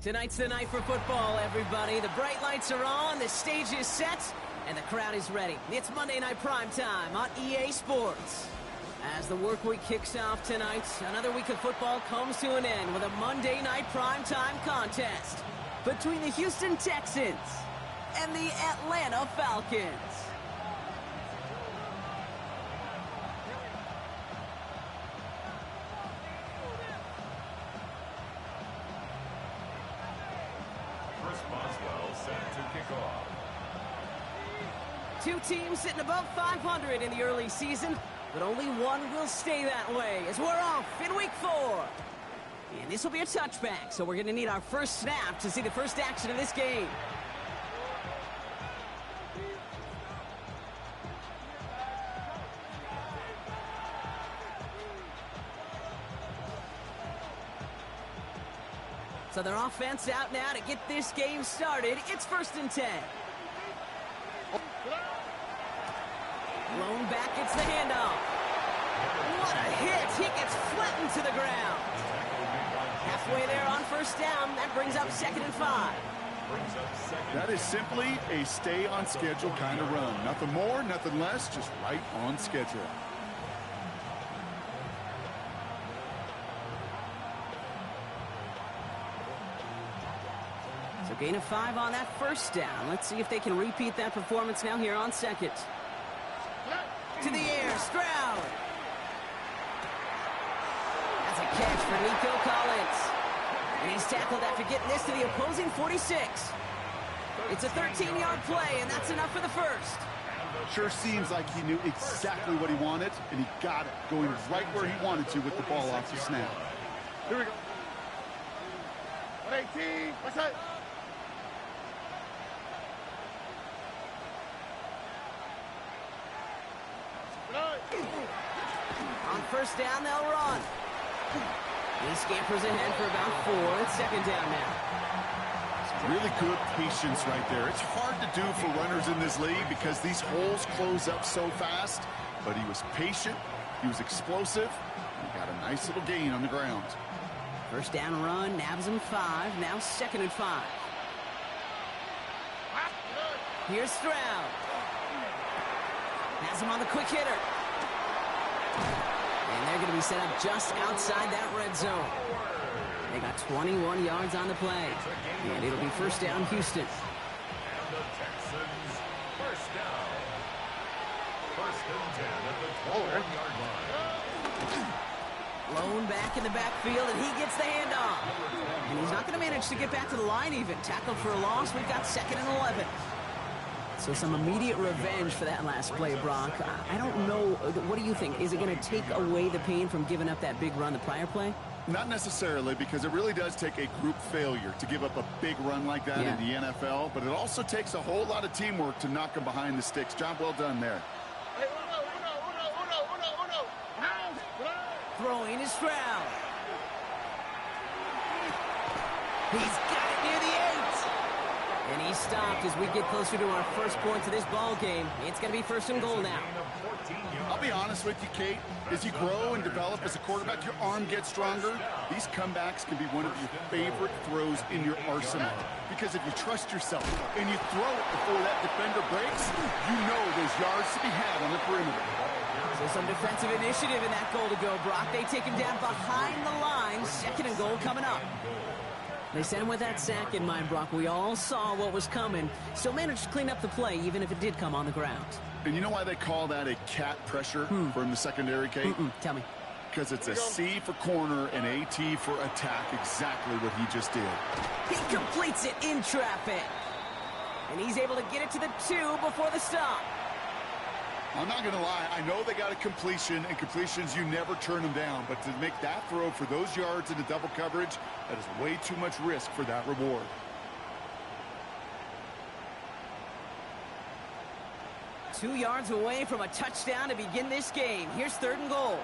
Tonight's the night for football, everybody. The bright lights are on, the stage is set, and the crowd is ready. It's Monday Night Primetime on EA Sports. As the work week kicks off tonight, another week of football comes to an end with a Monday Night Primetime contest between the Houston Texans and the Atlanta Falcons. Two teams sitting above 500 in the early season, but only one will stay that way as we're off in week 4. And this will be a touchback, so we're going to need our first snap to see the first action of this game. So their offense out now to get this game started. It's 1st and 10. Blown back, it's the handoff. What a hit! He gets flattened to the ground. Halfway there on 1st down. That brings up 2nd and 5. That is simply a stay on schedule kind of run. Nothing more, nothing less, just right on schedule. So gain of 5 on that 1st down. Let's see if they can repeat that performance now here on 2nd. To the air, Stroud. That's a catch for Nico Collins. And he's tackled after getting this to the opposing 46. It's a 13-yard play, and that's enough for the 1st. Sure seems like he knew exactly what he wanted, and he got it, going right where he wanted to with the ball off the snap. Here we go. 118, what's that? On 1st down, they'll run. He scampers ahead for about 4. It's 2nd down now. Really good patience right there. It's hard to do for runners in this league because these holes close up so fast. But he was patient, he was explosive, and he got a nice little gain on the ground. 1st down run, nabs him 5. Now 2nd and 5. Here's Stroud. Has him on the quick hitter. And they're going to be set up just outside that red zone. They got 21 yards on the play. And it'll be 1st down, Houston. And the Texans, 1st down. 1st and 10 at the 12-yard line. Blown back in the backfield, and he gets the handoff. And he's not going to manage to get back to the line even. Tackled for a loss. We've got 2nd and 11. So some immediate revenge for that last play, Brock. I don't know. What do you think? Is it going to take away the pain from giving up that big run the prior play? Not necessarily, because it really does take a group failure to give up a big run like that in the NFL. But it also takes a whole lot of teamwork to knock him behind the sticks. Job well done there. Throwing is Stroud. He's got it near the 8. And he's stopped as we get closer to our first points of this ball game. It's going to be 1st and goal now. I'll be honest with you, Kate. As you grow and develop as a quarterback, your arm gets stronger. These comebacks can be one of your favorite throws in your arsenal. Because if you trust yourself and you throw it before that defender breaks, you know there's yards to be had on the perimeter. So some defensive initiative in that goal to go, Brock. They take him down behind the line. 2nd and goal coming up. They sent him with that sack in mind, Brock. We all saw what was coming. Still managed to clean up the play, even if it did come on the ground. And you know why they call that a cat pressure from the secondary, Kate? Tell me. Because it's a C for corner and a T for attack, exactly what he just did. He completes it in traffic. And he's able to get it to the 2 before the stop. I'm not going to lie. I know they got a completion, and completions, you never turn them down. But to make that throw for those yards into double coverage, that is way too much risk for that reward. Two yards away from a touchdown to begin this game. Here's 3rd and goal.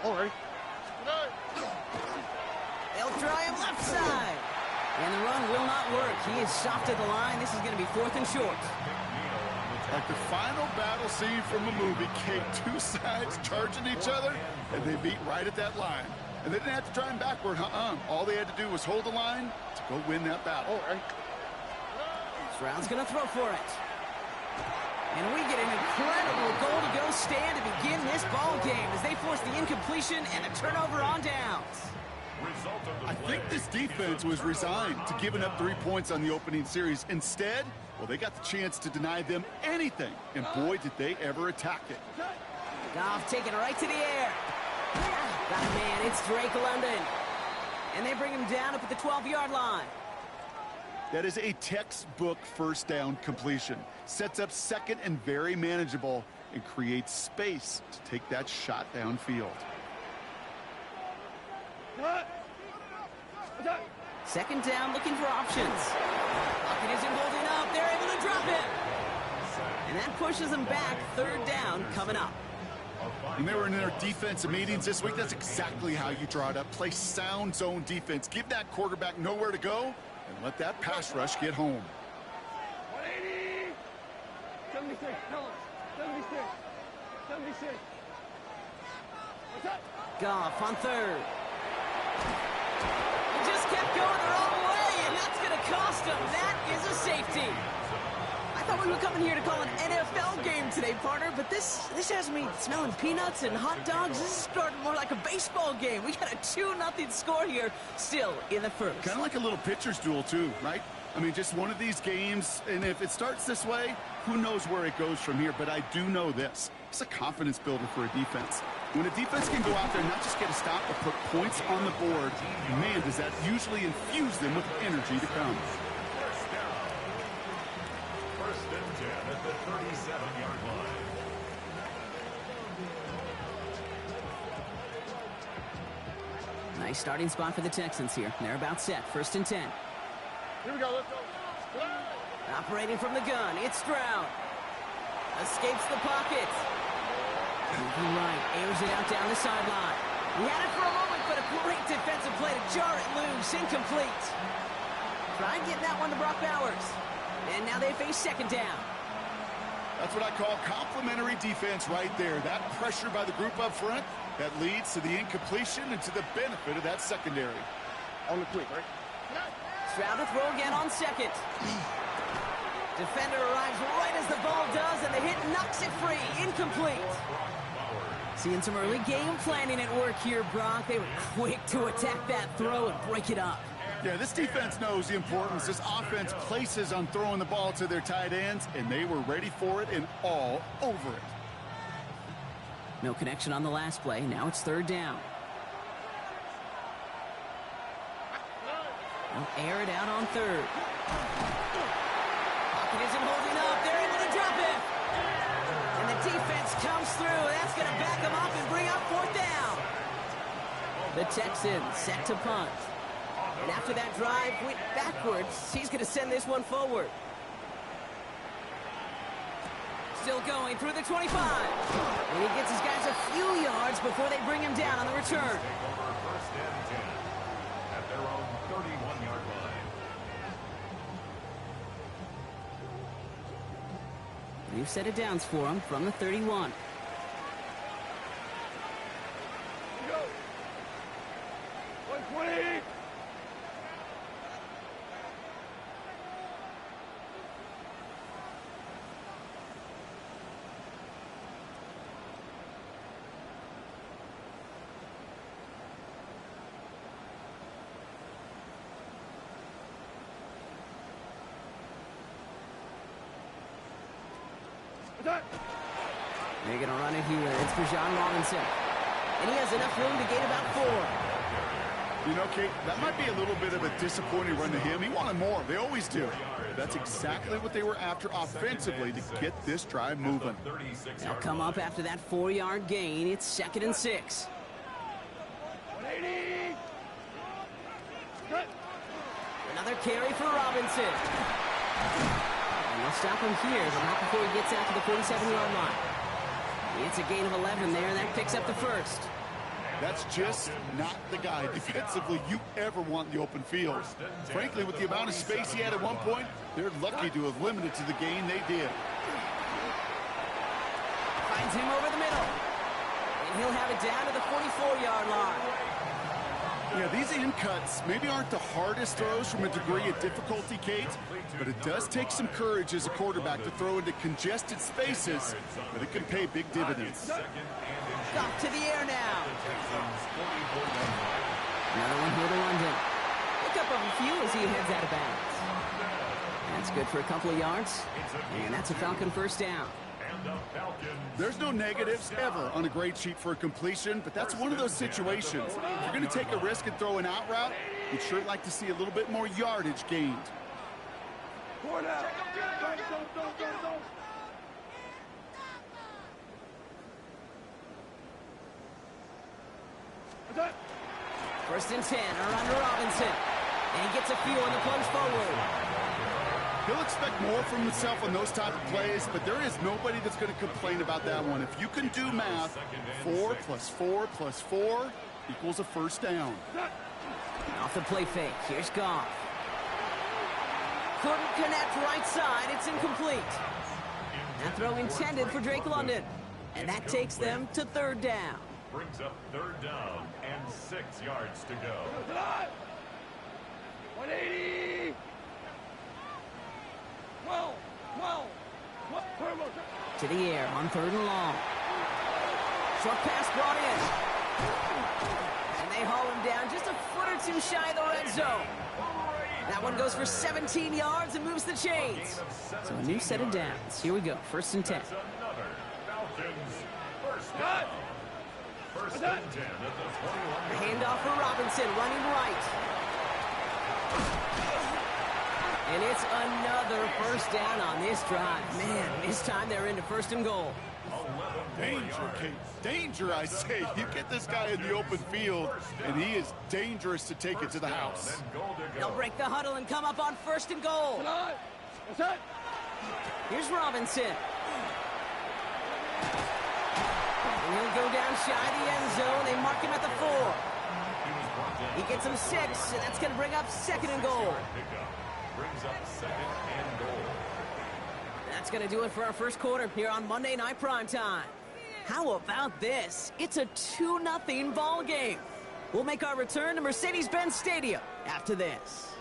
All right. They'll try him left side. And the run will not work. He is soft at the line. This is going to be 4th and short. Like the final battle scene from a movie, Kate. Two sides charging each other, and they meet right at that line. And they didn't have to try him backward. All they had to do was hold the line to go win that battle. Stroud's going to throw for it. And we get an incredible goal-to-go stand to begin this ball game as they force the incompletion and a turnover on downs. I think this defense was resigned to giving up 3 points on the opening series. Instead, well, they got the chance to deny them anything. And boy, did they ever attack it. Goff taking it right to the air. Got a man, it's Drake London. And they bring him down up at the 12-yard line. That is a textbook first down completion. Sets up second and very manageable and creates space to take that shot downfield. Second down, looking for options. Pocket isn't holding up. They're able to drop it. And that pushes them back. Third down coming up. When they were in their defensive meetings this week, that's exactly how you draw it up. Play sound zone defense. Give that quarterback nowhere to go and let that pass rush get home. 76, tell him. 76. 76. What's up? Goff on third. He just kept going the wrong way, and that's going to cost him. That is a safety. I thought we were coming here to call an NFL game today, partner, but this has me smelling peanuts and hot dogs. This is starting more like a baseball game. We got a 2-0 score here, still in the first. Kind of like a little pitcher's duel, too, right? I mean, just one of these games, and if it starts this way, who knows where it goes from here, but I do know this. It's a confidence builder for a defense. When a defense can go out there and not just get a stop, but put points on the board, man, does that usually infuse them with energy to come. First and 10 at the 37-yard line. Nice starting spot for the Texans here. They're about set. First and 10. Here we go, let's go. Operating from the gun, it's Stroud. Escapes the pocket. Moving right, airs it out down the sideline. He had it for a moment, but a great defensive play to jar it loose. Incomplete. Try and get that one to Brock Bowers. And now they face second down. That's what I call complimentary defense right there. That pressure by the group up front, that leads to the incompletion and to the benefit of that secondary. On the quick, right? Stroud to throw again on second. Defender arrives right as the ball does, and the hit knocks it free. Incomplete. Seeing some early game planning at work here, Brock. They were quick to attack that throw and break it up. Yeah, this defense knows the importance this offense places on throwing the ball to their tight ends, and they were ready for it and all over it. No connection on the last play. Now it's third down. They'll air it out on third. Pocket isn't holding up. They're able to drop it. And the defense comes through. That's going to back them up and bring up fourth down. The Texans set to punt. And after that drive went backwards, he's going to send this one forward. Still going through the 25. And he gets his guys a few yards before they bring him down on the return. First and 10 at their own 31-yard line. We've set it downs for him from the 31. Here we go. 120. They're going to run it here. It's for John Robinson. And he has enough room to gain about 4. You know, Kate, that might be a little bit of a disappointing run to him. He wanted more. They always do. That's exactly what they were after offensively to get this drive moving. They'll come up after that 4-yard gain. It's second and 6. 180. Another carry for Robinson. And they'll stop him here, but not before he gets out to the 47-yard line. It's a gain of 11 there, and that picks up the first. That's just not the guy defensively you ever want in the open field. Frankly, with the amount of space he had at one point, they're lucky to have limited to the gain they did. Finds him over the middle. And he'll have it down to the 44-yard line. Yeah, these in cuts maybe aren't the hardest throws from a degree of difficulty, Kate, but it does take some courage as a quarterback to throw into congested spaces, but it can pay big dividends. Off to the air now. Another one here to London. Pick up a few as he heads out of bounds. That's good for a couple of yards, and that's a Falcon first down. There's no negatives ever on a grade sheet for a completion, but that's one of those situations. If you're going to take a risk and throw an out route, you'd sure like to see a little bit more yardage gained. First and 10 are under Robinson, and he gets a few on the plunge forward. He'll expect more from himself on those type of plays, but there is nobody that's going to complain about that one. If you can do math, 4 + 4 + 4 equals a first down. Off the play fake, here's Goff. Couldn't connect right side, it's incomplete. That throw intended for Drake London, and that takes them to third down. Brings up third down and 6 yards to go. 180. 12. To the air on third and long. Short pass brought in. And they haul him down just a foot or two shy of the red zone. That one goes for 17 yards and moves the chains. So a new set of downs. Here we go, first and 10. Another Falcons first down. First and 10 at the 21. Handoff for Robinson, running right. And it's another first down on this drive. Man, this time they're into first and goal. Danger, Kate. Danger, I say. You get this guy in the open field, and he is dangerous to take it to the house. They'll break the huddle and come up on first and goal. Here's Robinson. And he'll go down shy of the end zone. They mark him at the 4. He gets him 6, and that's going to bring up second and goal. Brings up second and goal. That's going to do it for our first quarter here on Monday Night Primetime. How about this? It's a 2-0 ball game. We'll make our return to Mercedes-Benz Stadium after this.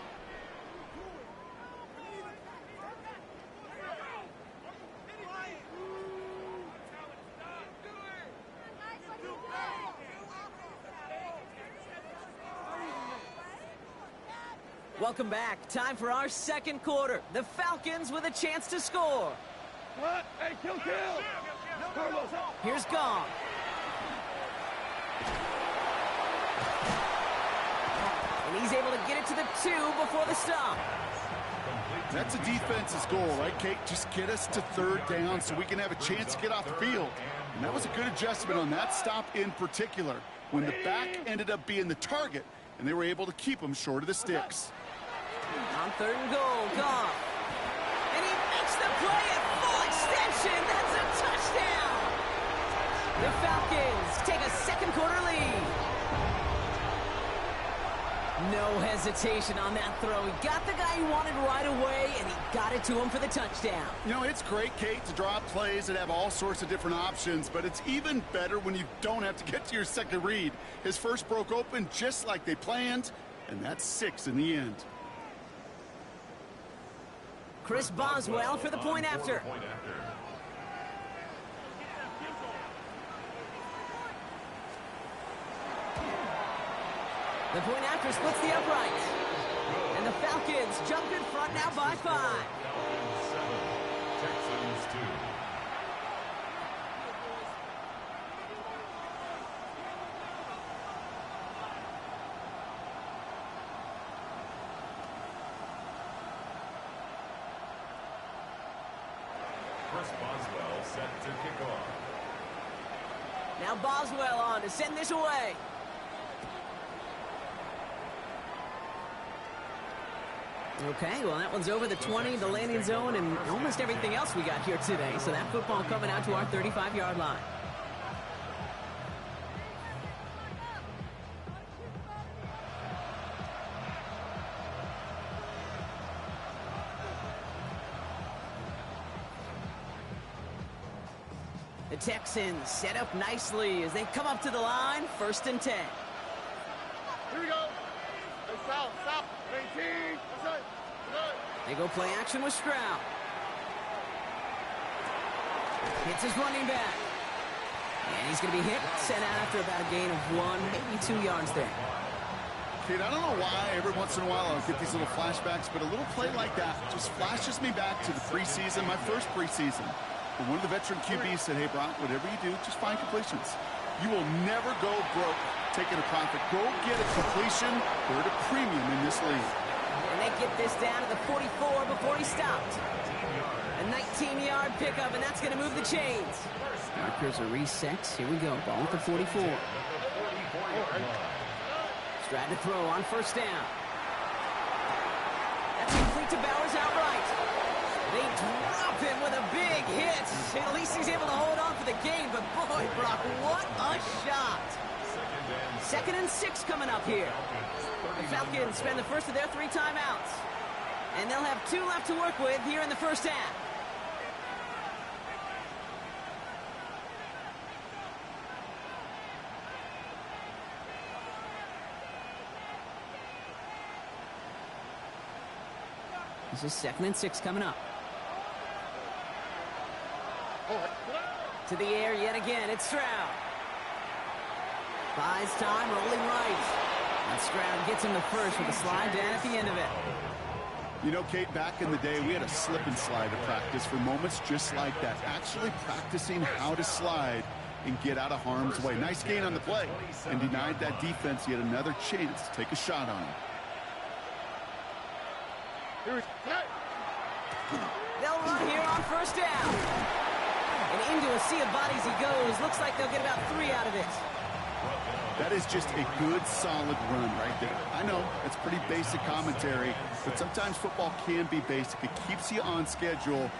Welcome back. Time for our second quarter. The Falcons with a chance to score. What? Hey, kill! Here's Goff. And he's able to get it to the 2 before the stop. That's a defense's goal, right, Kate? Just get us to third down so we can have a chance to get off the field. And that was a good adjustment on that stop in particular, when the back ended up being the target, and they were able to keep him short of the sticks. On third and goal, Goff. And he makes the play at full extension. That's a touchdown. The Falcons take a second quarter lead. No hesitation on that throw. He got the guy he wanted right away, and he got it to him for the touchdown. You know, it's great, Kate, to draw up plays that have all sorts of different options, but it's even better when you don't have to get to your second read. His first broke open just like they planned, and that's 6 in the end. Chris Boswell for the point after. The point after splits the uprights. And the Falcons jump in front now by 5. Texans 2. Chris Boswell set to kick off. Now Boswell on to send this away. Okay, well, that one's over the 20, the landing zone, and almost everything else we got here today. So that football coming out to our 35-yard line. The Texans set up nicely as they come up to the line, first and 10. Here we go. Hey, stop. 18. They go play action with Stroud. Hits his running back. And he's going to be hit, sent out after about a gain of 1, maybe 2 yards there. Kate, I don't know why every once in a while I'll get these little flashbacks, but a little play like that just flashes me back to the preseason, my first preseason. But one of the veteran QBs said, hey, Brock, whatever you do, just find completions. You will never go broke taking a profit. Go get a completion. We're at a premium in this league. And they get this down to the 44 before he stopped. A 19-yard pickup, and that's going to move the chains. Markers are reset. Here we go. Ball at the 44. Stroud to throw on first down. That's complete to Bowers outright. They drop him with a big hit. At least he's able to hold on for the game, but boy, Brock, what a shot. 2nd and 6 coming up here. The Falcons spend the first of their 3 timeouts. And they'll have 2 left to work with here in the first half. This is 2nd and 6 coming up. To the air yet again, it's Stroud. Buys time, rolling right. And Stroud gets him the first with a slide down at the end of it. You know, Kate, back in the day, we had a slip and slide to practice for moments just like that. Actually practicing how to slide and get out of harm's way. Nice gain on the play. And denied that defense yet another chance to take a shot on him. They'll run here on first down. And into a sea of bodies he goes. Looks like they'll get about 3 out of it. That is just a good, solid run right there. I know, it's pretty basic commentary, but sometimes football can be basic. It keeps you on schedule.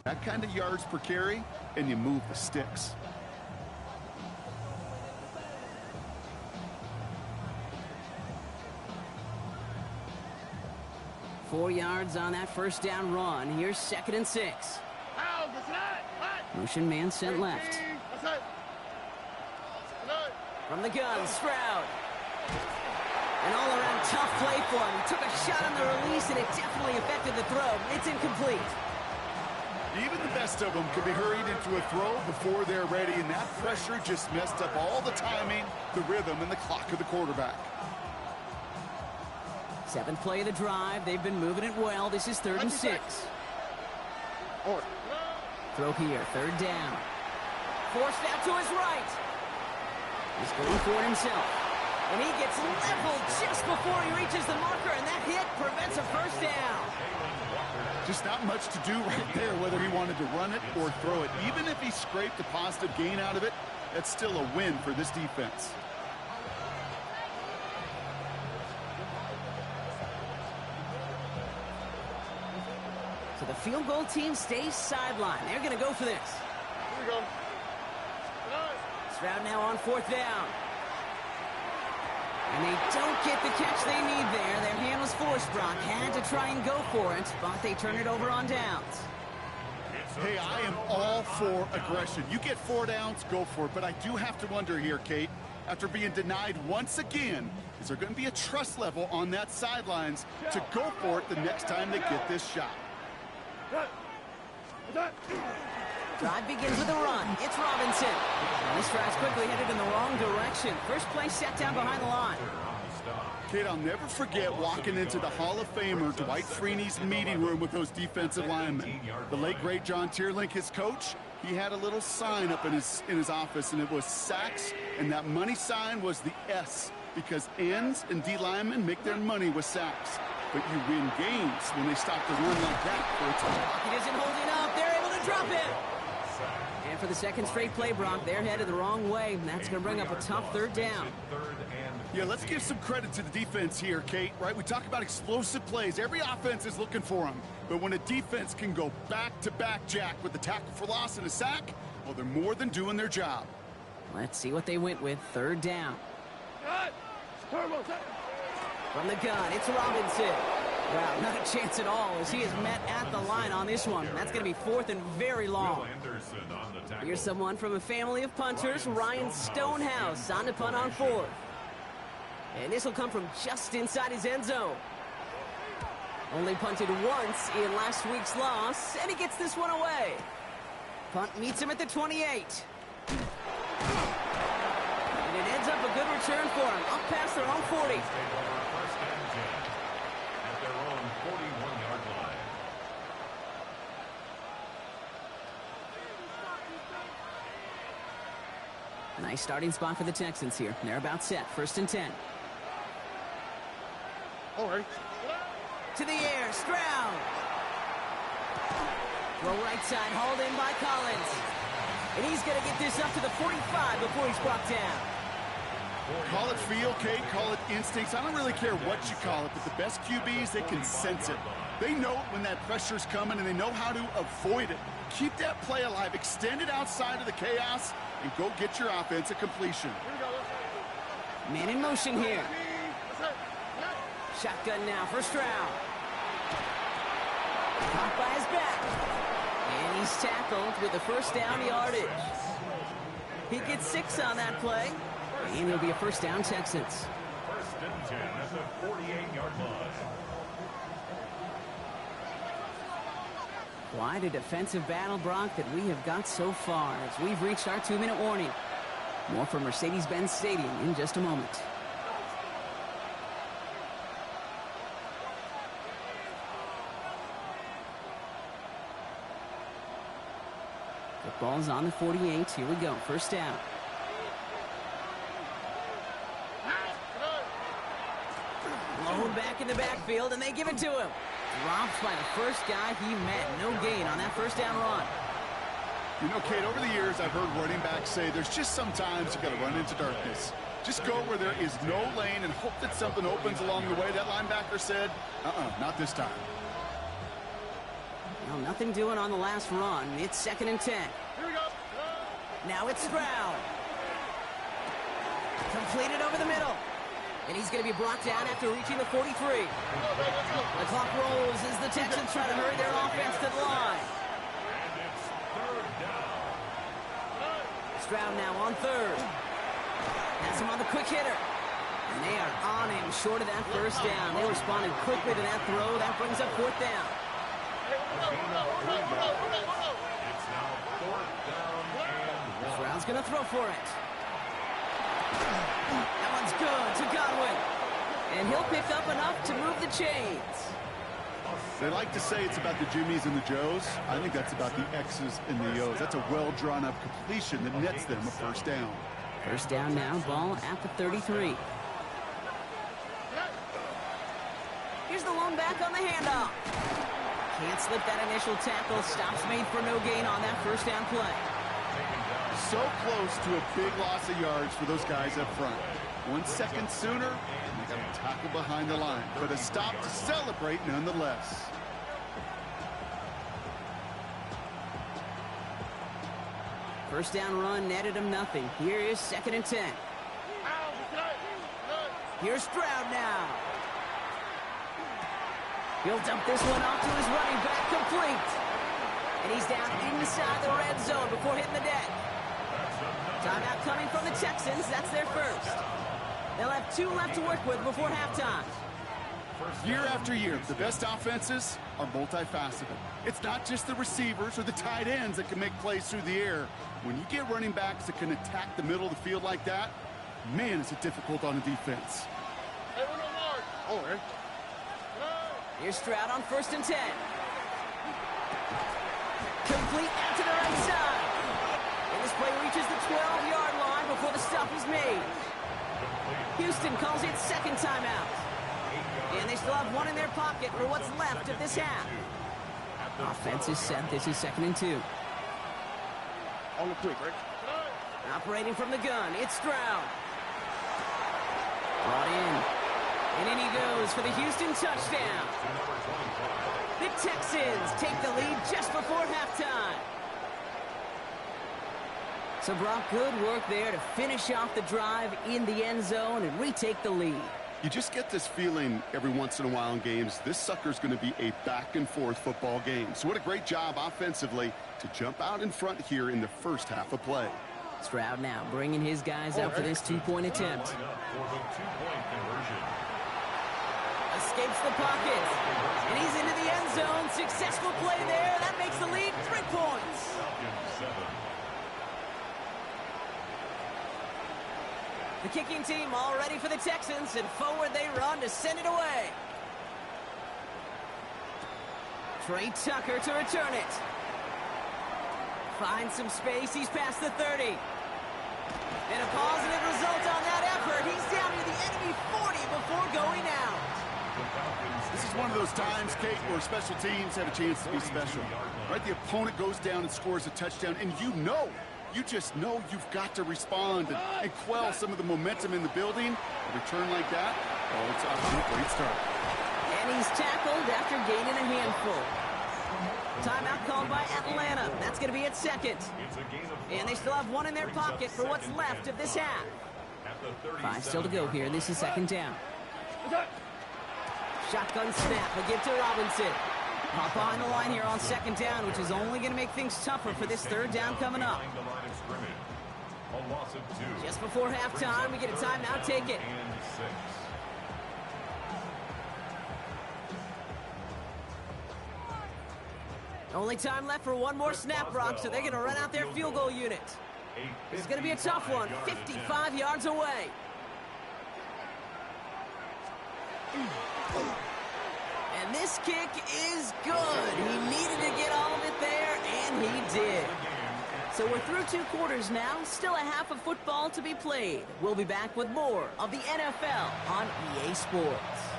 That kind of yards per carry, and you move the sticks. Four yards on that first down run. Here's 2nd and 6. Motion man sent left. From the gun, Stroud. An all-around tough play for him. He took a shot on the release, and it definitely affected the throw. It's incomplete. Even the best of them can be hurried into a throw before they're ready, and that pressure just messed up all the timing, the rhythm, and the clock of the quarterback. 7th play of the drive. They've been moving it well. This is 3rd and 6. Throw here, 3rd down. Forced out to his right. He's going for it himself. And he gets leveled just before he reaches the marker, and that hit prevents a first down. Just not much to do right there, whether he wanted to run it or throw it. Even if he scraped a positive gain out of it, that's still a win for this defense. So the field goal team stays sidelined. They're going to go for this. Here we go. Stroud now on 4th down. And they don't get the catch they need there. Their hand was forced, Brock. Had to try and go for it, but they turn it over on downs. Hey, I am all for aggression. You get 4 downs, go for it. But I do have to wonder here, Kate, after being denied once again, is there going to be a trust level on that sidelines to go for it the next time they get this shot? Drive begins with a run. It's Robinson. And this drive's quickly headed in the wrong direction. First play set down behind the line. Kate, I'll never forget walking into the Hall of Famer Dwight Freeney's meeting room with those defensive linemen. The late, great John Tierlink, his coach, he had a little sign up in his office, and it was sacks, and that money sign was the S, because ends and D linemen make their money with sacks. But you win games when they stop the run like that for a time. He isn't holding up. They're able to drop him. And for the second straight play, Brock, they're headed the wrong way. And that's going to bring up a tough third down. Yeah, let's give some credit to the defense here, Kate, right? We talk about explosive plays. Every offense is looking for them. But when a defense can go back-to-back, Jack, with the tackle for loss and a sack, well, they're more than doing their job. Let's see what they went with. Third down. From the gun, it's Robinson. Wow, not a chance at all as he is met at the line on this one. That's going to be fourth and very long. Here's someone from a family of punters, Ryan Stonehouse, on to punt on fourth. And this will come from just inside his end zone. Only punted once in last week's loss, and he gets this one away. Punt meets him at the 28. And it ends up a good return for him, up past their own 40. At their own 41-yard line. Nice starting spot for the Texans here. They're about set. First and 10. All right. To the air, Stroud. Throw right side, hauled in by Collins. And he's going to get this up to the 45 before he's brought down. Call it feel, Kate, call it instincts. I don't really care what you call it, but the best QBs, they can sense it. They know when that pressure's coming, and they know how to avoid it. Keep that play alive, extend it outside of the chaos, and go get your offense a completion. Man in motion here. Shotgun now for Stroud. Caught by his back. And he's tackled with the first down yardage. He gets 6 on that play. And it'll be a first down, Texans. First and 10 at the 48-yard line. Quite a defensive battle, Brock, that we have got so far as we've reached our 2-minute warning. More from Mercedes-Benz Stadium in just a moment. The ball's on the 48. Here we go. First down. Blown back in the backfield, and they give it to him. Dropped by the first guy he met. No gain on that first down run. You know, Kate, over the years, I've heard running backs say there's just sometimes you got to run into darkness. Just go where there is no lane and hope that something opens along the way. That linebacker said, not this time. Well, nothing doing on the last run. It's second and 10. Here we go. Now it's Stroud. Completed over the middle. And he's going to be brought down after reaching the 43. The clock rolls as the Texans try to hurry their offense to the line. And it's third down. Stroud now on third. Has him on the quick hitter. And they are on him short of that first down. They responded quickly to that throw. That brings up fourth down. It's now fourth down and 1. Stroud's going to throw for it. That one's good to Godwin. And he'll pick up enough to move the chains. They like to say it's about the Jimmies and the Joes. I think that's about the X's and the O's. That's a well-drawn-up completion that nets them a first down. First down now, ball at the 33. Here's the lone back on the handoff. Can't slip that initial tackle. Stops made for no gain on that first down play. So close to a big loss of yards for those guys up front. 1 second sooner, and they got a tackle behind the line. But a stop to celebrate nonetheless. First down run netted him nothing. Here is second and 10. Here's Stroud now. He'll dump this one off to his running back, complete. And he's down inside the red zone before hitting the deck. Timeout coming from the Texans. That's their first. They'll have 2 left to work with before halftime. Year after year, the best offenses are multifaceted. It's not just the receivers or the tight ends that can make plays through the air. When you get running backs that can attack the middle of the field like that, man, is it difficult on the defense. All right. Here's Stroud on first and 10. Complete out to the right side. And this play reaches the 12-yard line before the stop is made. Houston calls it second timeout. And they still have 1 in their pocket for what's left of this half. Offense is set. This is second and 2. On the quick, right? Operating from the gun, it's Stroud. Brought in. And in he goes for the Houston touchdown. The Texans take the lead just before halftime. So, Brock, good work there to finish off the drive in the end zone and retake the lead. You just get this feeling every once in a while in games, this sucker's going to be a back-and-forth football game. So what a great job offensively to jump out in front here in the first half of play. Stroud now bringing his guys up for this two-point attempt. Escapes the pocket. And he's into the end zone. Successful play there. That makes the lead 3 points. The kicking team all ready for the Texans, and forward they run to send it away. Trey Tucker to return it. Finds some space. He's past the 30. And a positive result on that effort. He's down to the enemy 40 before going out. This is one of those times, Kate, where special teams have a chance to be special. Right? The opponent goes down and scores a touchdown, and you just know you've got to respond and quell some of the momentum in the building. A return like that, oh, it's off to a great start. And he's tackled after gaining a handful. Timeout called by Atlanta. That's going to be its second. And they still have one in their pocket for what's left of this half. 5 still to go here. This is second down. Shotgun snap. We'll give to Robinson. Hop behind the line here on second down, which is only going to make things tougher for this third down coming up. Just before halftime, we get a timeout. Take it. Only time left for one more snap, Brock, so they're going to run out their field goal unit. This is going to be a tough one, 55 yards away. And this kick is good. He needed to get all of it there, and he did. So we're through 2 quarters now, still a half of football to be played. We'll be back with more of the NFL on EA Sports.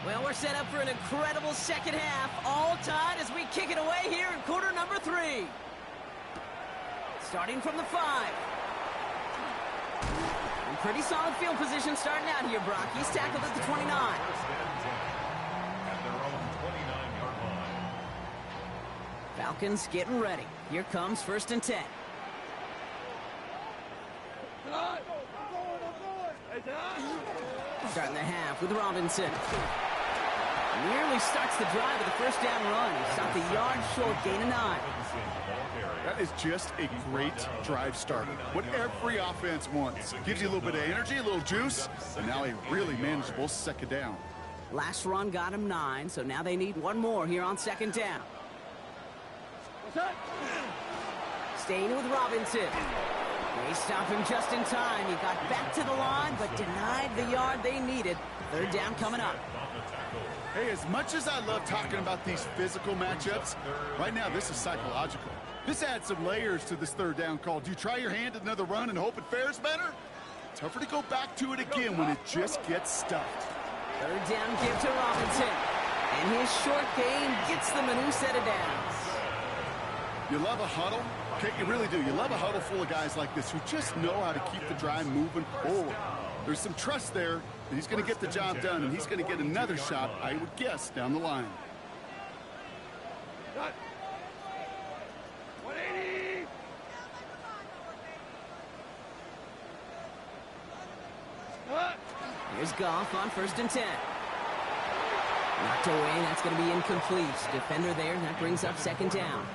Well, we're set up for an incredible second half, all tied as we kick it away here in quarter number 3. Starting from the 5. And pretty solid field position starting out here, Brock. He's tackled at the 29. Falcons getting ready. Here comes 1st and 10. Starting the half with Robinson. Nearly starts the drive with a first down run. He stopped a yard short, gain of 9. That is just a great drive starter. What every offense wants. Gives you a little bit of energy, a little juice, and now a really manageable second down. Last run got him 9, so now they need one more here on second down. Staying with Robinson. They stop him just in time. He got back to the line, but denied the yard they needed. Third down coming up. Hey, as much as I love talking about these physical matchups, right now this is psychological. This adds some layers to this third down call. Do you try your hand at another run and hope it fares better? Tougher to go back to it again when it just gets stuffed. Third down give to Robinson. And his short gain gets them a new set of downs. You love a huddle? Okay, you really do. You love a huddle full of guys like this who just know how to keep the drive moving forward. There's some trust there that he's going to get the job done, and he's going to get another shot, I would guess, down the line. 180. Here's Goff on 1st and 10. Knocked away, that's going to be incomplete. Defender there, that brings up second down.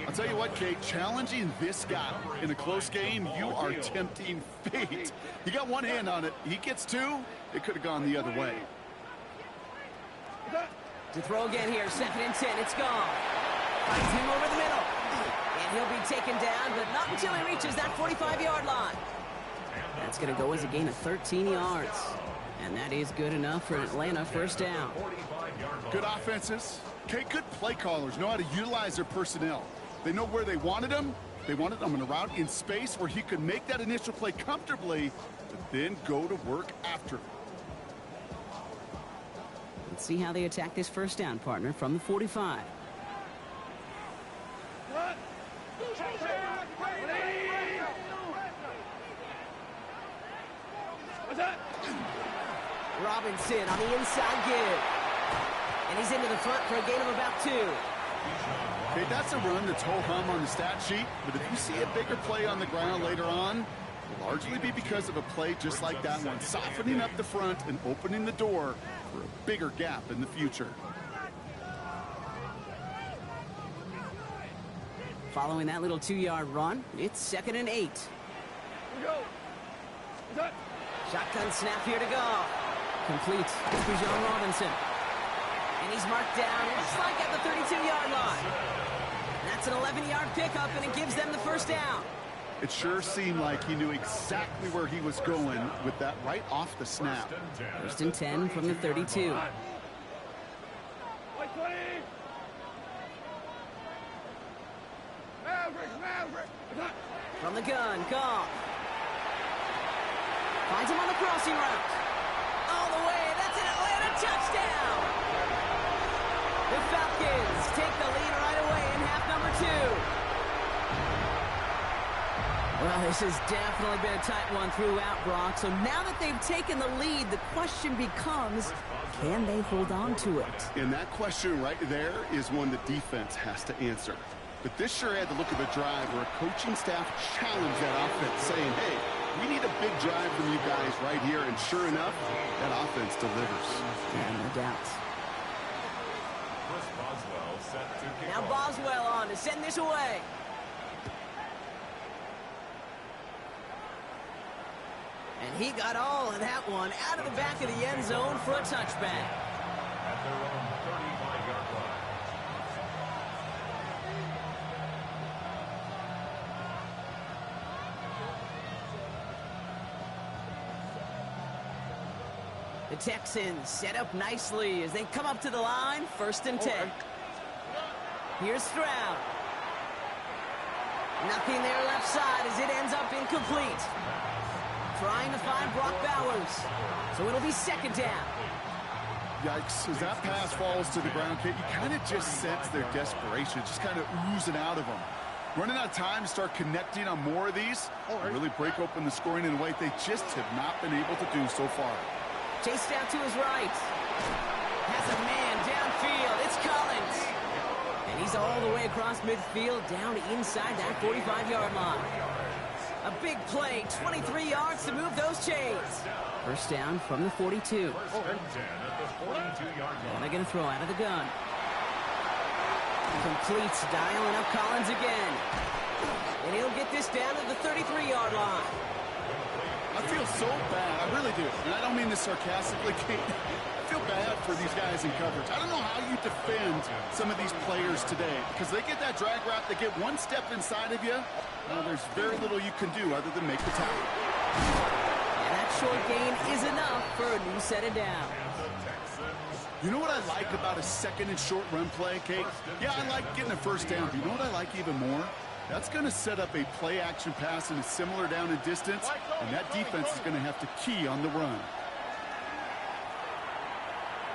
I'll tell you what, Kate, challenging this guy in a close game, you are tempting fate. He got one hand on it. He gets 2, it could have gone the other way. To throw again here, 2nd and 10, it's gone. Finds him over the middle. And he'll be taken down, but not until he reaches that 45-yard line. That's going to go as a gain of 13 yards. And that is good enough for an Atlanta first down. Good offenses. Okay, good play callers know how to utilize their personnel. They know where they wanted them. They wanted them in a route in space where he could make that initial play comfortably, but then go to work after. Let's see how they attack this first down, partner, from the 45. Robinson on the inside give. And he's into the front for a gain of about 2. Okay, that's a run that's ho-hum on the stat sheet, but if you see a bigger play on the ground later on, it'll largely be because of a play just like that one, softening up the front and opening the door for a bigger gap in the future. Following that little 2-yard run, it's 2nd and 8. Here we go. Shotgun snap here to go. Complete to Bijan Robinson. And he's marked down, looks like at the 32-yard line. That's an 11-yard pickup, and it gives them the first down. It sure seemed like he knew exactly where he was going with that right off the snap. First and 10 from the 32. From the gun, Goff. Finds him on the crossing route. All the way, that's an Atlanta touchdown! The Falcons take the lead right away in half number 2. Well, this has definitely been a tight one throughout, Brock. So now that they've taken the lead, the question becomes, can they hold on to it? And that question right there is one the defense has to answer. But this sure had the look of a drive where a coaching staff challenged that offense, saying, hey, we need a big drive from you guys right here. And sure enough, that offense delivers. Yeah, no doubt. Now Boswell on to send this away. And he got all of that one out of the back of the end zone for a touchback. At their own 35-yard line. The Texans set up nicely as they come up to the line, 1st and 10. Here's Stroud. Nothing there left side as it ends up incomplete. Trying to find Brock Bowers. So it'll be 2nd down. Yikes, as that pass falls to the ground, Kate, you kind of just sense their desperation, just kind of oozing out of them. Running out of time to start connecting on more of these, and really break open the scoring in a way they just have not been able to do so far. Chased out to his right. Has a man downfield. It's Collins. And he's all the way across midfield down inside that 45-yard line. A big play, 23 yards to move those chains. First down from the 42. First and 10 at the 42-yard line. And they're going to throw out of the gun. Completes, dialing up Collins again. And he'll get this down to the 33-yard line. I feel so bad, I really do. And I don't mean this sarcastically, Kate. I feel bad for these guys in coverage. I don't know how you defend some of these players today, because they get that drag route, they get one step inside of you, there's very little you can do other than make the tackle. And that short gain is enough for a new set of downs. You know what I like about a 2nd and short run play, Kate? Yeah, I like getting a first down, but you know what I like even more? That's going to set up a play-action pass in a similar down and distance, and that defense is going to have to key on the run.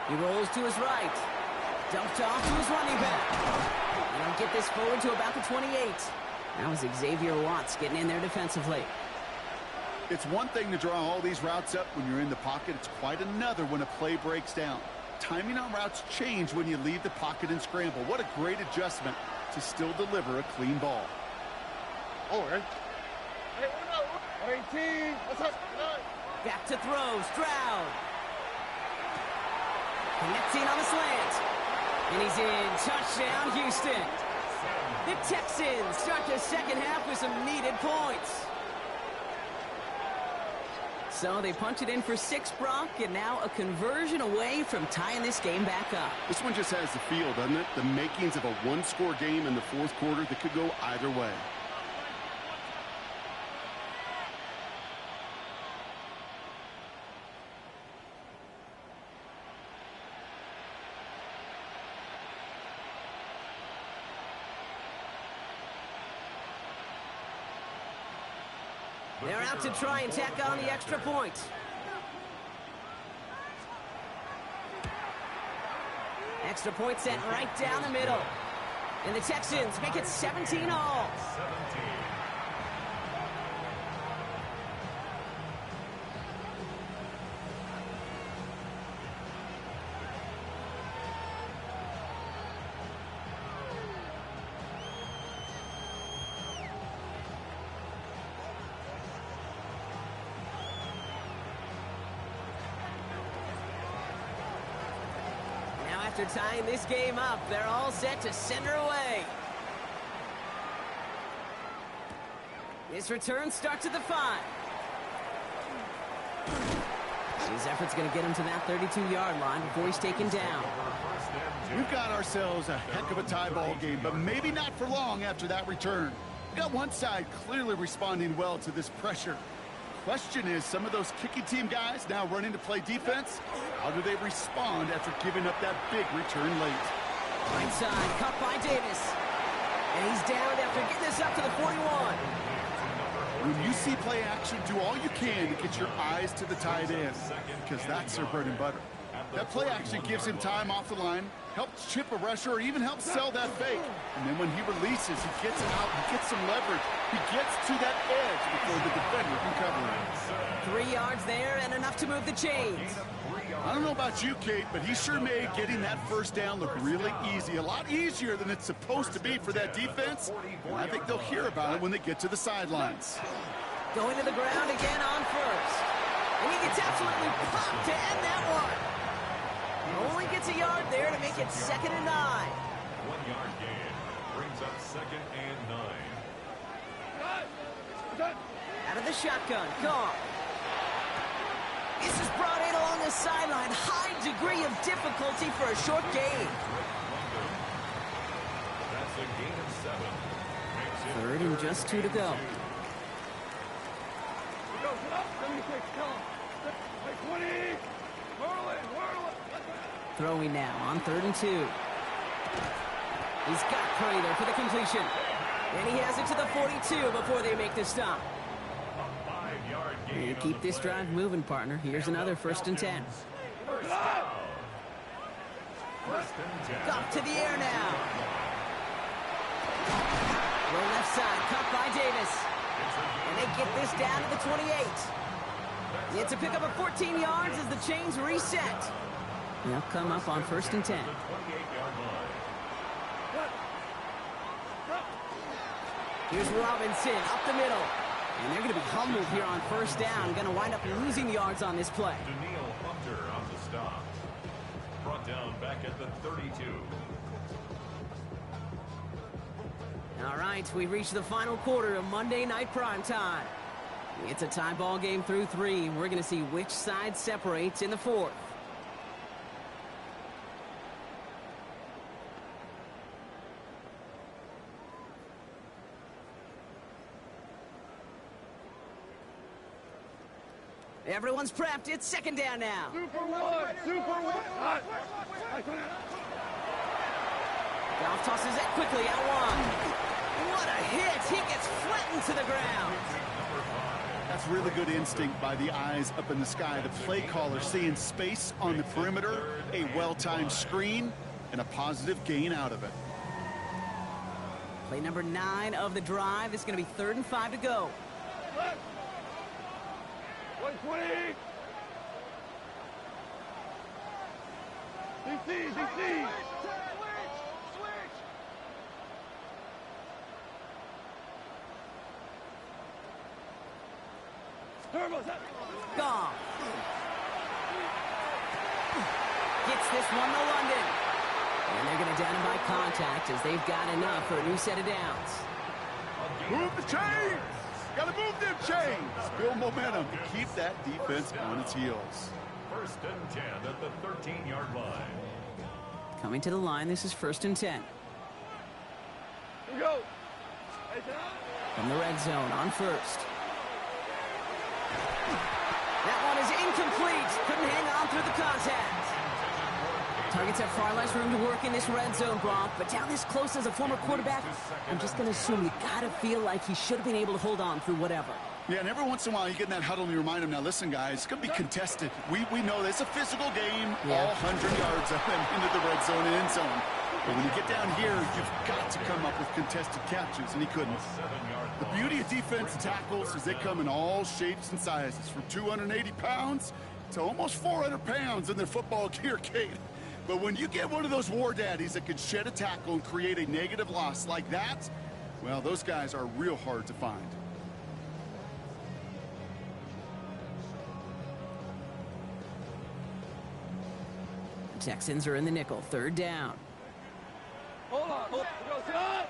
He rolls to his right. Dumped off to his running back. And he'll get this forward to about the 28. That was Xavier Watts getting in there defensively. It's one thing to draw all these routes up when you're in the pocket. It's quite another when a play breaks down. Timing on routes change when you leave the pocket and scramble. What a great adjustment to still deliver a clean ball. Hey, 18. What's up? Back to throw. Stroud. Connecting on the slant. And he's in. Touchdown, Houston. The Texans start the second half with some needed points. So they punch it in for 6, Brock, and now a conversion away from tying this game back up. This one just has the feel, doesn't it? The makings of a one-score game in the 4th quarter that could go either way. They're out to try and tack on the extra point. Extra point sent right down the middle. And the Texans make it 17 all. 17. After tying this game up, they're all set to send her away. This return starts at the 5. His effort's going to get him to that 32-yard line before he's taken down. We've got ourselves a heck of a tie ball game, but maybe not for long after that return. We got one side clearly responding well to this pressure. Question is, some of those kicking team guys now running to play defense, how do they respond after giving up that big return late? Right side, cut by Davis. And he's down after getting this up to the 41. When you see play action, do all you can to get your eyes to the tight end, because that's their bread and butter. That play action gives him time off the line, helps chip a rusher, or even helps sell that fake. And then when he releases, he gets it out, he gets some leverage. He gets to that edge before the defender can cover him. 3 yards there and enough to move the chains. I don't know about you, Kate, but he sure made getting that first down look really easy. A lot easier than it's supposed to be for that defense. And I think they'll hear about it when they get to the sidelines. Going to the ground again on first. And he gets absolutely popped to end that one. Only gets a yard there to make it 2nd and 9. 1 yard gain brings up 2nd and 9. Out of the shotgun, gone. This is brought in along the sideline. High degree of difficulty for a short gain. That's a gain of 7. Makes it 3rd and just 2 to go. Throwing now on 3rd and 2. He's got Prater for the completion. And he has it to the 42 before they make the stop. a 5-yard gain. You keep this drive moving, partner. Here's another 1st and 10. First down. 1st and 10. Up to the air now. Low left side, cut by Davis. And they get this down to the 28. It's a pickup of 14 yards as the chains reset. They'll come up on 1st and 10. The 28-yard line. Here's Robinson up the middle. And they're going to be humbled here on 1st down. Going to wind up losing yards on this play. Daniil Hunter on the stop. Brought down back at the 32. All right, we reached the final quarter of Monday Night Primetime. It's a tie ball game through 3. We're going to see which side separates in the 4th. Everyone's prepped. It's 2nd down now. Super one! Goff tosses it quickly out 1. What a hit! He gets flattened to the ground. That's really good instinct by the eyes up in the sky. The play caller seeing space on the perimeter, a well-timed screen, and a positive gain out of it. Play number 9 of the drive. It's going to be 3rd and 5 to go. 120! DC! Goff gets this one to London. And they're going to down him by contact as they've got enough for a new set of downs. Move the chains! Gotta move them chains! Build momentum to keep that defense on its heels. 1st and 10 at the 13-yard line. Coming to the line, this is 1st and 10. Here we go! From the red zone on 1st. That one is incomplete. Couldn't hang on through the contact. Targets have far less room to work in this red zone, Brock, but down this close as a former quarterback, I'm just going to assume you got to feel like he should have been able to hold on through whatever. Yeah, and every once in a while you get in that huddle and you remind them, now listen, guys, it's going to be contested. We know this. It's a physical game, all 100 yards of them into the red zone and end zone. But when you get down here, you've got to come up with contested catches, and he couldn't. The beauty of defensive tackles is they come in all shapes and sizes, from 280 pounds to almost 400 pounds in their football gear, Kate. But when you get one of those war daddies that can shed a tackle and create a negative loss like that, well, those guys are real hard to find. The Texans are in the nickel, 3rd down. Hold on. Go, stop.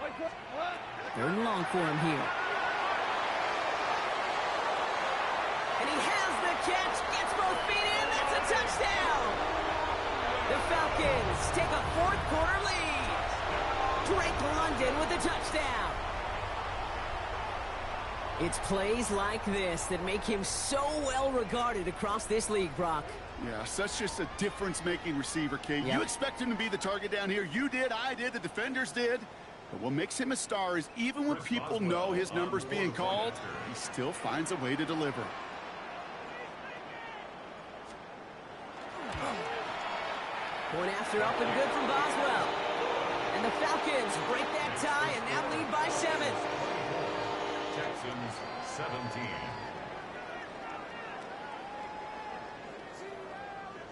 Wait, what? 3rd and long for him here. And he has the catch, gets both feet in, that's a touchdown! The Falcons take a 4th quarter lead. Drake London with a touchdown. It's plays like this that make him so well regarded across this league, Brock. Yeah, such just a difference-making receiver, Kate. You expect him to be the target down here. You did, I did, the defenders did. But what makes him a star is even when people know his number's being called, he still finds a way to deliver. Point after up and good from Boswell. And the Falcons break that tie and now lead by 7. Texans 17.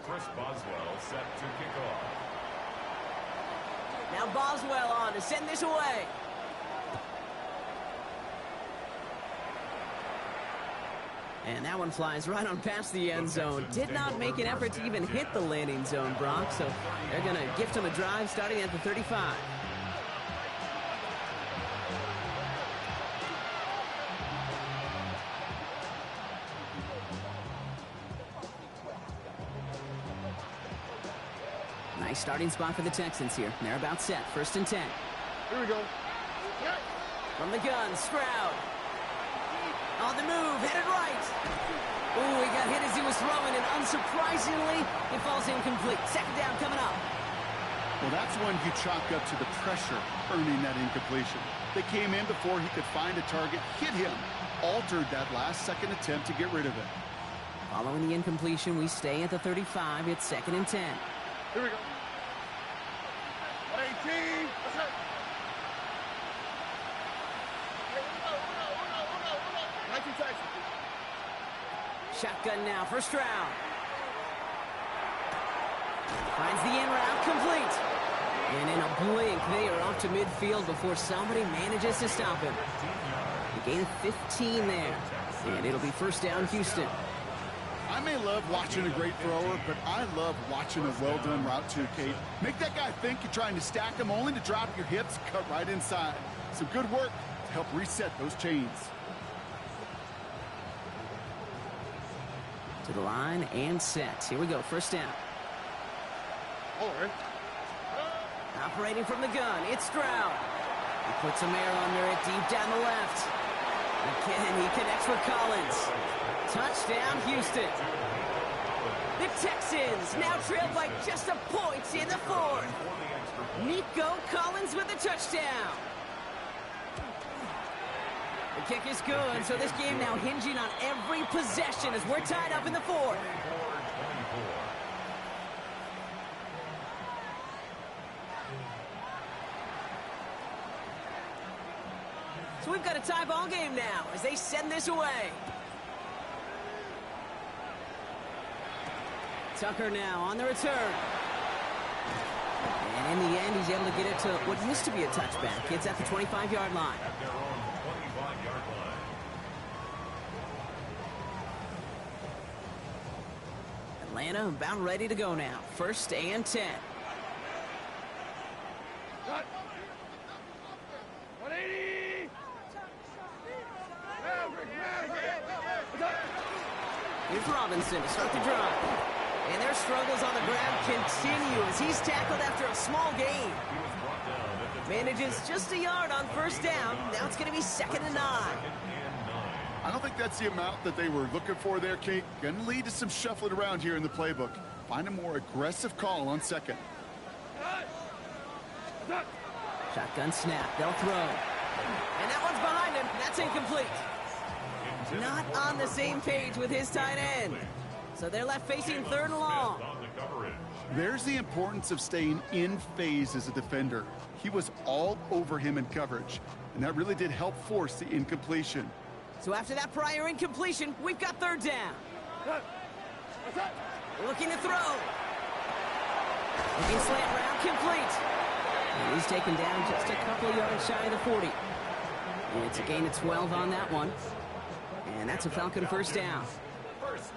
Chris Boswell set to kick off. Now Boswell on to send this away. And that one flies right on past the end zone. Did not make an effort to even hit the landing zone, Brock. So they're going to gift him a drive starting at the 35. Nice starting spot for the Texans here. They're about set. 1st and 10. Here we go. From the gun, Stroud. On the move, headed right. Ooh, he got hit as he was throwing, and unsurprisingly, it falls incomplete. 2nd down coming up. Well, that's when you chalk up to the pressure earning that incompletion. They came in before he could find a target, hit him, altered that last-second attempt to get rid of it. Following the incompletion, we stay at the 35. It's 2nd and 10. Here we go. 118. Shotgun now for Stroud. Finds the in route, complete. And in a blink, they are off to midfield before somebody manages to stop him. He gained 15 there. And it'll be 1st down, Houston. I may love watching a great thrower, but I love watching a well-done route too, Kate. Make that guy think you're trying to stack him, only to drop your hips, cut right inside. Some good work to help reset those chains. To the line and set. Here we go, 1st down. All right. Operating from the gun, it's Stroud. He puts some air under it deep down the left. Again, he connects with Collins. Touchdown, Houston. The Texans now trail by just a point in the 4th. Nico Collins with the touchdown. The kick is good, so this game now hinging on every possession as we're tied up in the 4th. So we've got a tie ball game now as they send this away. Tucker now on the return. And in the end, he's able to get it to what used to be a touchback. It's at the 25-yard line. At their own 25-yard line. Atlanta about ready to go now. 1st and 10. Cut. 180. Here's Robinson to start the drive. And their struggles on the ground continue as he's tackled after a small gain. Manages just a yard on 1st down. Now it's going to be 2nd and 9. I don't think that's the amount that they were looking for there, Kate. Going to lead to some shuffling around here in the playbook. Find a more aggressive call on 2nd. Shotgun snap. They'll throw. And that one's behind him. That's incomplete. Not on the same page with his tight end. So they're left facing third and long. There's the importance of staying in phase as a defender. He was all over him in coverage, and that really did help force the incompletion. So after that prior incompletion, we've got third down. Looking to throw. Looking slant route, complete. And he's taken down just a couple yards shy of the 40. And it's a gain of 12 on that one. And that's a Falcon first down.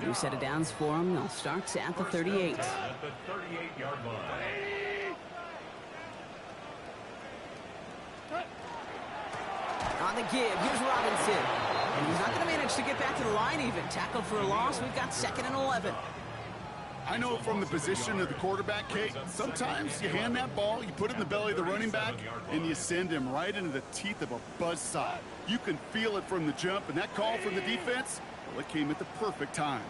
New set of downs for him. They'll start at the 38. At the 38-yard line. On the give, here's Robinson. And he's not going to manage to get back to the line even. Tackled for a loss. We've got 2nd and 11. I know from the position of the quarterback, Kate, sometimes you hand that ball, you put it in the belly of the running back, and you send him right into the teeth of a buzzsaw. You can feel it from the jump, and that call from the defense, well, it came at the perfect time.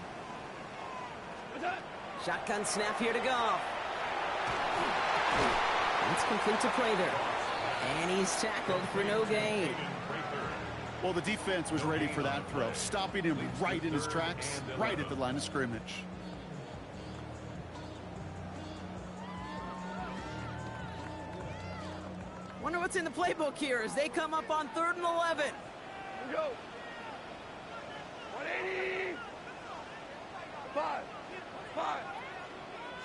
Shotgun snap here to go. That's complete to Prather. And he's tackled for no gain. Well, the defense was ready for that throw, stopping him right in his tracks, right at the line of scrimmage. Wonder what's in the playbook here as they come up on 3rd and 11. Here we go. 180. 5.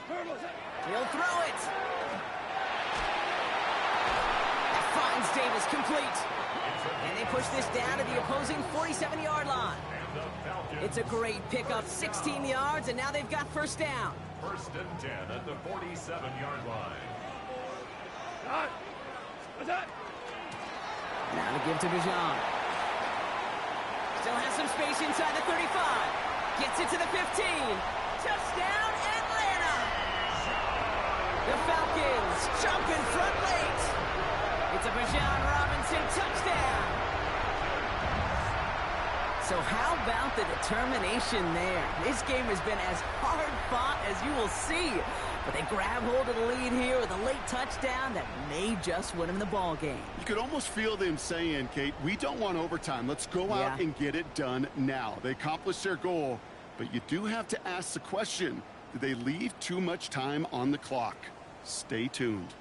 Turtles. He'll throw it. That finds Davis complete. And they push this down to the opposing 47-yard line. It's a great pickup, 16 yards, and now they've got first down. 1st and 10 at the 47-yard line. Now to give to Bijan. Still has some space inside the 35. Gets it to the 15. Touchdown, Atlanta! The Falcons jumping front late. It's a Bijan Robinson touchdown. So how about the determination there? This game has been as hard fought as you will see. But they grab hold of the lead here with a late touchdown that may just win them the ball game. You could almost feel them saying, Kate, we don't want overtime. Let's go out and get it done now. They accomplished their goal, but you do have to ask the question, did they leave too much time on the clock? Stay tuned.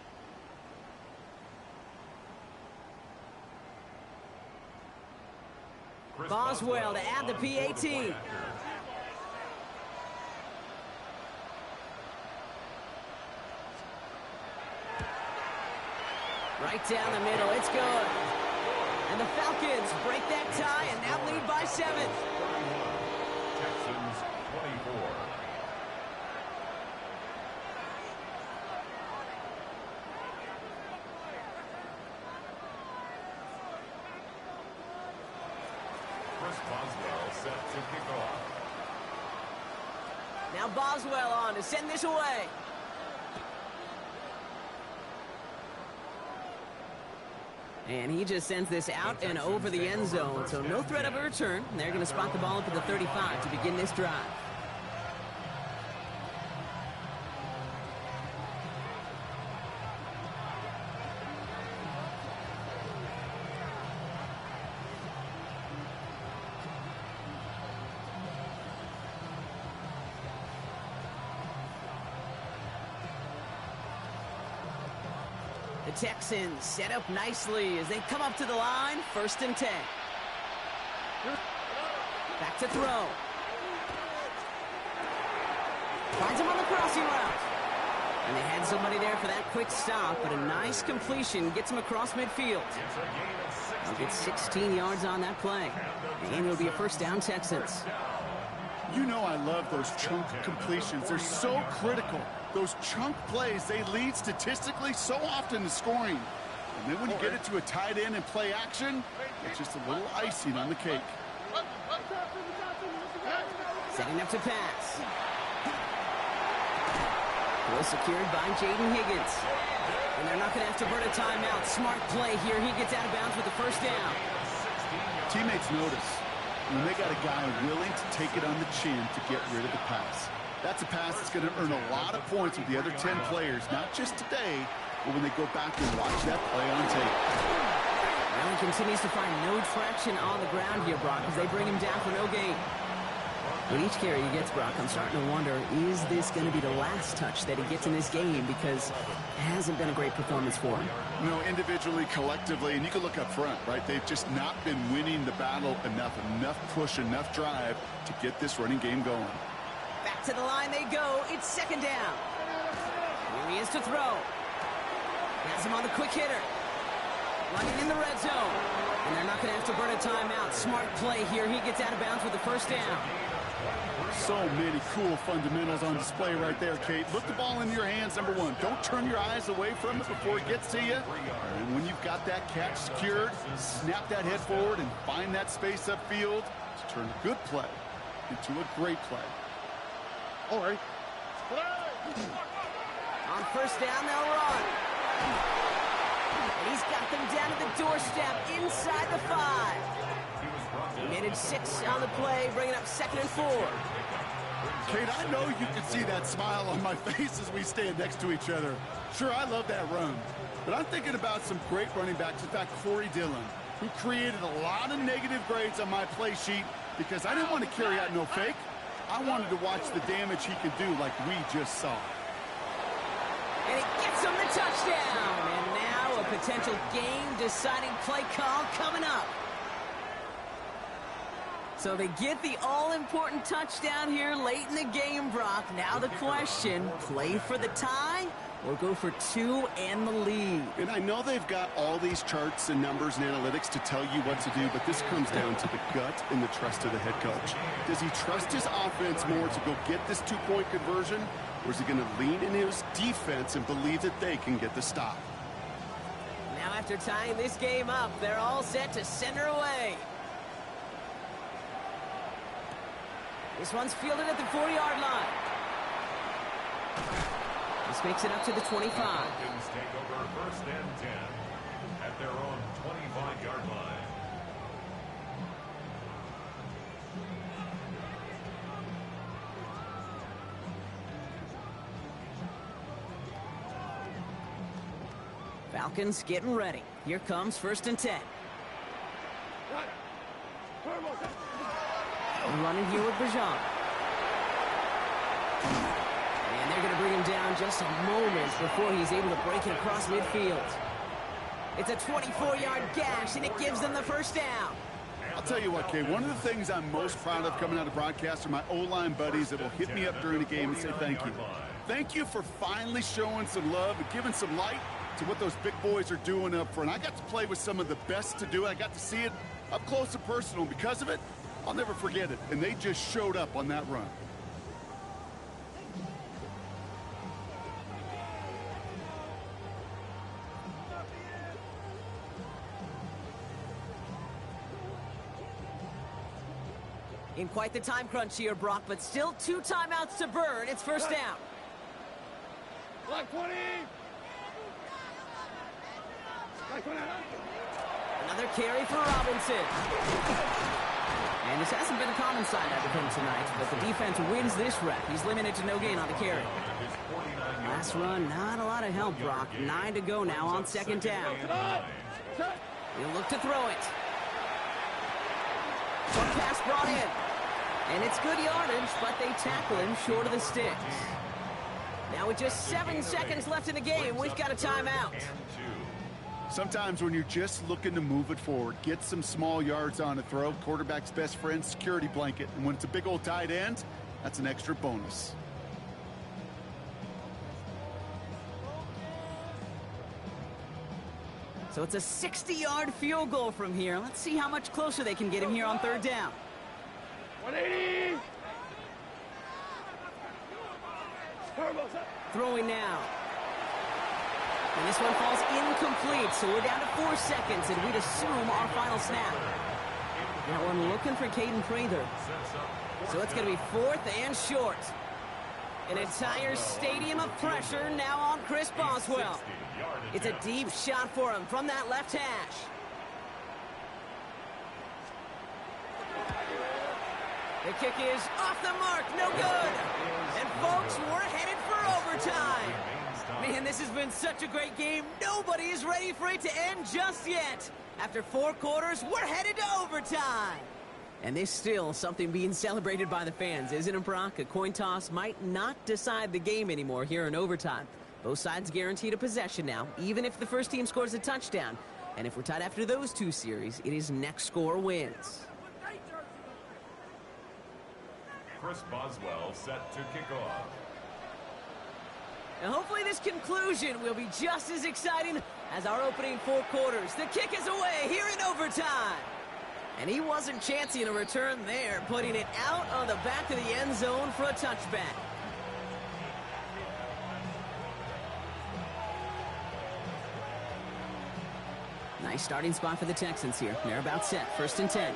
Boswell to add the PAT. Right down the middle, it's good. And the Falcons break that tie and now lead by 7. Texans 24. Chris Boswell set to kick off. Now Boswell on to send this away. And he just sends this out and over the end zone, so no threat of a return. They're going to spot the ball up at the 35 to begin this drive. The Texans set up nicely as they come up to the line. 1st and 10. Back to throw. Finds him on the crossing route. And they had somebody there for that quick stop, but a nice completion gets him across midfield. They'll get 16 yards on that play. And it'll be a first down, Texans. You know I love those chunk completions. They're so critical. Those chunk plays, they lead statistically so often to scoring. And then when you get it to a tight end and play action, it's just a little icing on the cake. Setting up to pass. Well secured by Jaden Higgins. And they're not going to have to burn a timeout. Smart play here. He gets out of bounds with the first down. Teammates notice when they got a guy willing to take it on the chin to get rid of the pass. That's a pass that's going to earn a lot of points with the other 10 players, not just today, but when they go back and watch that play on tape. Well, he continues to find no traction on the ground here, Brock, as they bring him down for no gain. With each carry he gets, Brock, I'm starting to wonder, is this going to be the last touch that he gets in this game? Because it hasn't been a great performance for him. You know, individually, collectively, and you can look up front, right? They've just not been winning the battle enough push, enough drive to get this running game going. Back to the line they go. It's second down. Here he is to throw. Has him on the quick hitter. Running in the red zone. And they're not going to have to burn a timeout. Smart play here. He gets out of bounds with the first down. So many cool fundamentals on display right there, Kate. Look the ball in your hands, number one. Don't turn your eyes away from it before it gets to you. And when you've got that catch secured, snap that head forward and find that space upfield to turn a good play into a great play. All right. On first down, they'll run. And he's got them down to the doorstep inside the 5. He made it 6 on the play, bringing up 2nd and 4. Kate, I know you can see that smile on my face as we stand next to each other. Sure, I love that run. But I'm thinking about some great running backs. In fact, Corey Dillon, who created a lot of negative grades on my play sheet because I didn't want to carry out no fake. I wanted to watch the damage he could do like we just saw. And he gets him the touchdown. And now a potential game-deciding play call coming up. So they get the all-important touchdown here late in the game, Brock. Now the question, play for the tie or go for 2 and the lead? And I know they've got all these charts and numbers and analytics to tell you what to do, but this comes down to the gut and the trust of the head coach. Does he trust his offense more to go get this 2-point conversion, or is he going to lean in his defense and believe that they can get the stop? Now after tying this game up, they're all set to send her away. This one's fielded at the 40-yard line. This makes it up to the 25. Falcons take over 1st and 10 at their own 25-yard line. Falcons getting ready. Here comes 1st and 10. Running here with Bajan. And they're going to bring him down just a moment before he's able to break it across midfield. It's a 24-yard gash, and it gives them the first down. I'll tell you what, Kay, one of the things I'm most proud of coming out of broadcast are my O-line buddies that will hit me up during the game and say thank you. Thank you for finally showing some love and giving some light to what those big boys are doing up front. I got to play with some of the best to do it. I got to see it up close and personal. Because of it, I'll never forget it. And they just showed up on that run. In quite the time crunch here, Brock, but still 2 timeouts to burn. It's first down. Black 20. Black 20. Another carry for Robinson. And this hasn't been a common side out of him tonight, but the defense wins this rep. He's limited to no gain on the carry. Last run, not a lot of help, Brock. 9 to go now on 2nd down. He'll look to throw it. One pass brought in. And it's good yardage, but they tackle him short of the sticks. Now with just 7 seconds left in the game, we've got a timeout. Sometimes when you're just looking to move it forward, get some small yards on a throw, quarterback's best friend, security blanket. And when it's a big old tight end, that's an extra bonus. So it's a 60-yard field goal from here. Let's see how much closer they can get him here on 3rd down. 180. Throwing now. And this one falls incomplete, so we're down to 4 seconds, and we'd assume our final snap. Now I'm looking for Caden Prather. So it's going to be 4th and short. An entire stadium of pressure now on Chris Boswell. It's a deep shot for him from that left hash. The kick is off the mark, no good. And folks, we're headed for overtime. Man, this has been such a great game. Nobody is ready for it to end just yet. After 4 quarters, we're headed to overtime. And there's still something being celebrated by the fans, isn't it, Brock? A coin toss might not decide the game anymore here in overtime. Both sides guaranteed a possession now, even if the first team scores a touchdown. And if we're tied after those 2 series, it is next score wins. Chris Boswell set to kick off. And hopefully this conclusion will be just as exciting as our opening 4 quarters. The kick is away here in overtime. And he wasn't chancing a return there, putting it out on the back of the end zone for a touchback. Nice starting spot for the Texans here. They're about set. 1st and 10.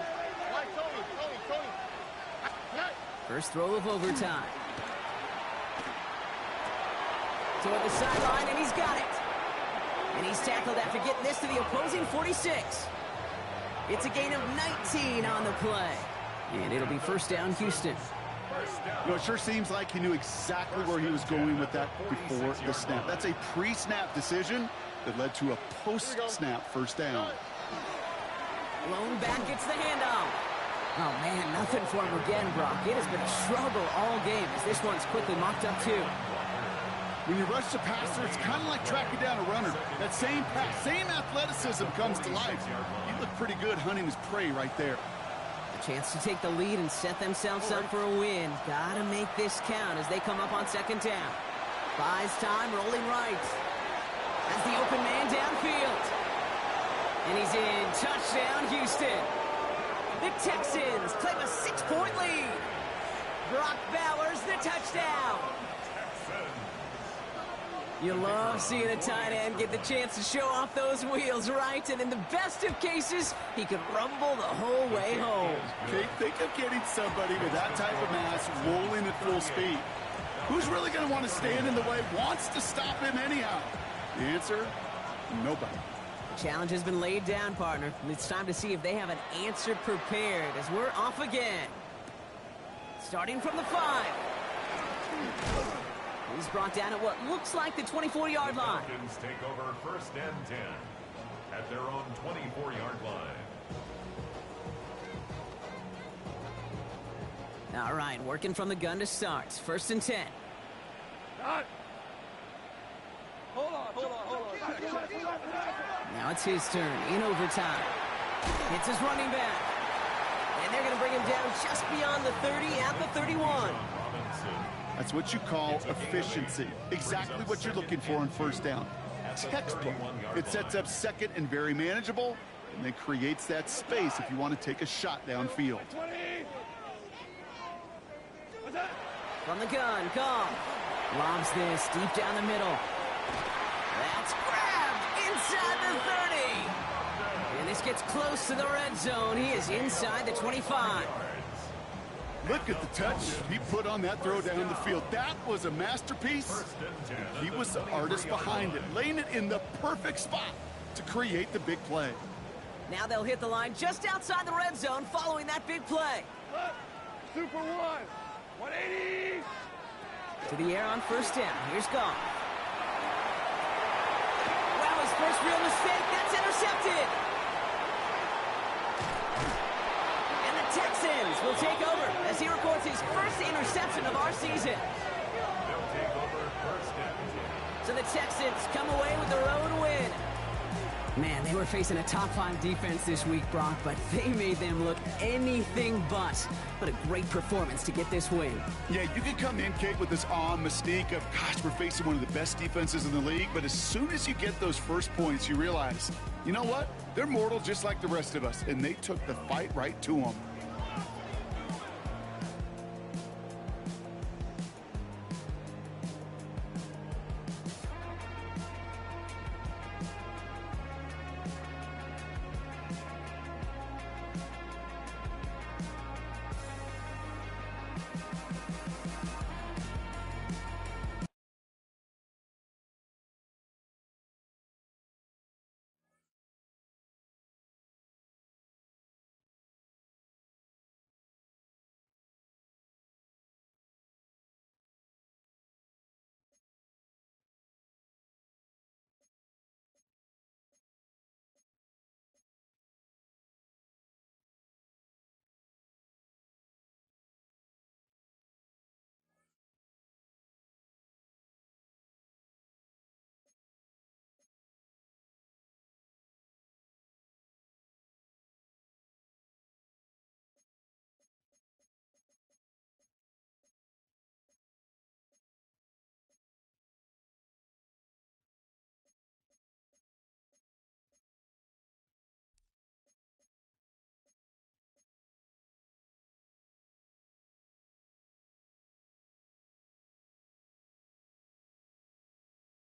First throw of overtime. Toward the sideline, and he's got it. And he's tackled after getting this to the opposing 46. It's a gain of 19 on the play. And it'll be 1st down, Houston. You know, it sure seems like he knew exactly where he was going with that before the snap. That's a pre-snap decision that led to a post-snap 1st down. Lone back gets the handoff. Oh, man, nothing for him again, Brock. It has been a struggle all game as this one's quickly mocked up, too. When you rush the passer, it's kind of like tracking down a runner. That same pass, same athleticism comes to life. He looked pretty good hunting his prey right there. A chance to take the lead and set themselves up for a win. Gotta make this count as they come up on 2nd down. Buys time, rolling right. Has the open man downfield. And he's in. Touchdown, Houston. The Texans claim a 6-point lead. Brock Bowers, the touchdown. You love seeing a tight end get the chance to show off those wheels, right? And in the best of cases, he could rumble the whole way home. Okay, think of getting somebody with that type of mass rolling at full speed. Who's really going to want to stand in the way, wants to stop him anyhow? The answer, nobody. The challenge has been laid down, partner. It's time to see if they have an answer prepared as we're off again. Starting from the 5. He's brought down at what looks like the 24-yard line. Falcons take over 1st and 10 at their own 24-yard line. All right, working from the gun to start. 1st and 10. Hold on. Now it's his turn in overtime. It's his running back. And they're going to bring him down just beyond the 30 at the 31. That's what you call efficiency. Exactly what you're looking for on 1st down. Textbook. It sets up 2nd and very manageable, and then creates that space if you want to take a shot downfield. From the gun, Goff. Lobs this deep down the middle. That's grabbed inside the 30. And this gets close to the red zone. He is inside the 25. Look at the touch he put on that throw down the field. That was a masterpiece. He was the artist behind it, laying it in the perfect spot to create the big play. Now they'll hit the line just outside the red zone following that big play. Super 1. 180. To the air on 1st down. Here's Goff. Wow, his first real mistake. That's intercepted. And the Texans will take over as he records his first interception of our season. They'll take over 1st and 10. So the Texans come away with their own win. Man, they were facing a top-5 defense this week, Brock, but they made them look anything but. What a great performance to get this win. Yeah, you can come in, Kate, with this awe and mystique of, gosh, we're facing one of the best defenses in the league, but as soon as you get those first points, you realize, you know what? They're mortal just like the rest of us, and they took the fight right to them.